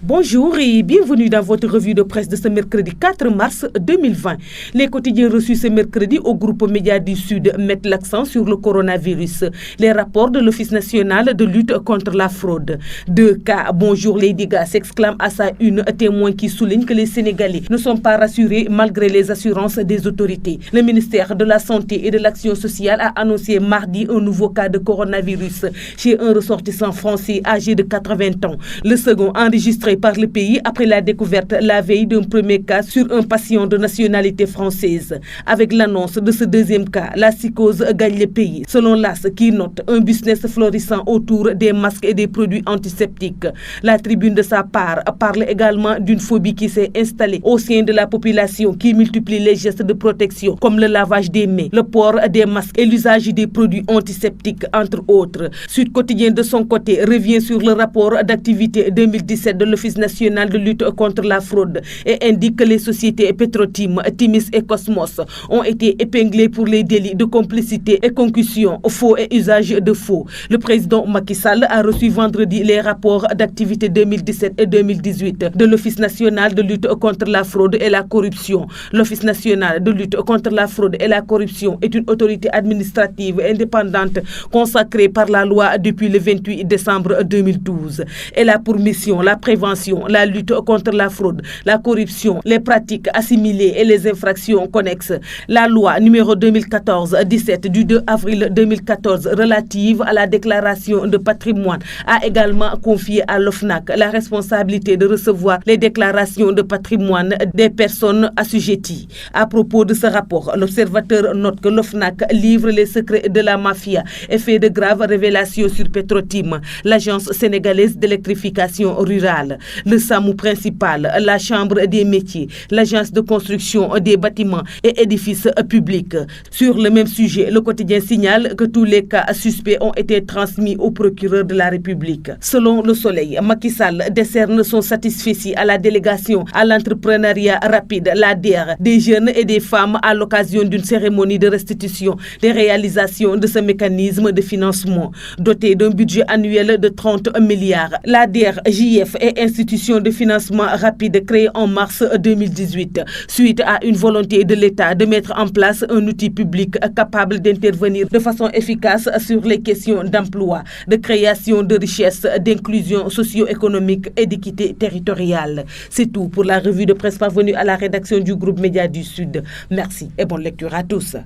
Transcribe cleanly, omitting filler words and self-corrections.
Bonjour et bienvenue dans votre revue de presse de ce mercredi 4 mars 2020. Les quotidiens reçus ce mercredi au groupe Médias du Sud mettent l'accent sur le coronavirus. Les rapports de l'Office national de lutte contre la fraude. 2 cas, bonjour les dégâts, s'exclame à sa une témoin qui souligne que les Sénégalais ne sont pas rassurés malgré les assurances des autorités. Le ministère de la Santé et de l'Action sociale a annoncé mardi un nouveau cas de coronavirus chez un ressortissant français âgé de 80 ans. Le second enregistré par le pays après la découverte la veille d'un premier cas sur un patient de nationalité française. Avec l'annonce de ce deuxième cas, la psychose gagne le pays. Selon l'AS qui note un business florissant autour des masques et des produits antiseptiques. La Tribune de sa part parle également d'une phobie qui s'est installée au sein de la population qui multiplie les gestes de protection comme le lavage des mains, le port des masques et l'usage des produits antiseptiques entre autres. Sud Quotidien de son côté revient sur le rapport d'activité 2017 de l'Office national de lutte contre la fraude et indique que les sociétés Petrotim, Timis et Cosmos ont été épinglées pour les délits de complicité et concussion, faux et usage de faux. Le président Macky Sall a reçu vendredi les rapports d'activité 2017 et 2018 de l'Office national de lutte contre la fraude et la corruption. L'Office national de lutte contre la fraude et la corruption est une autorité administrative indépendante consacrée par la loi depuis le 28 décembre 2012. Elle a pour mission la prévention, la lutte contre la fraude, la corruption, les pratiques assimilées et les infractions connexes. La loi numéro 2014-17 du 2 avril 2014 relative à la déclaration de patrimoine a également confié à l'OFNAC la responsabilité de recevoir les déclarations de patrimoine des personnes assujetties. À propos de ce rapport, l'observateur note que l'OFNAC livre les secrets de la mafia et fait de graves révélations sur Petrotim, l'agence sénégalaise d'électrification rurale. Le SAMU principal, la Chambre des métiers, l'agence de construction des bâtiments et édifices publics. Sur le même sujet, le quotidien signale que tous les cas suspects ont été transmis au procureur de la République. Selon Le Soleil, Macky Sall décerne son satisfecit à la délégation à l'entrepreneuriat rapide, l'ADER, des jeunes et des femmes à l'occasion d'une cérémonie de restitution des réalisations de ce mécanisme de financement. Doté d'un budget annuel de 30 milliards, l'ADER JF est institution de financement rapide créée en mars 2018, suite à une volonté de l'État de mettre en place un outil public capable d'intervenir de façon efficace sur les questions d'emploi, de création de richesses, d'inclusion socio-économique et d'équité territoriale. C'est tout pour la revue de presse parvenue à la rédaction du groupe Médias du Sud. Merci et bonne lecture à tous.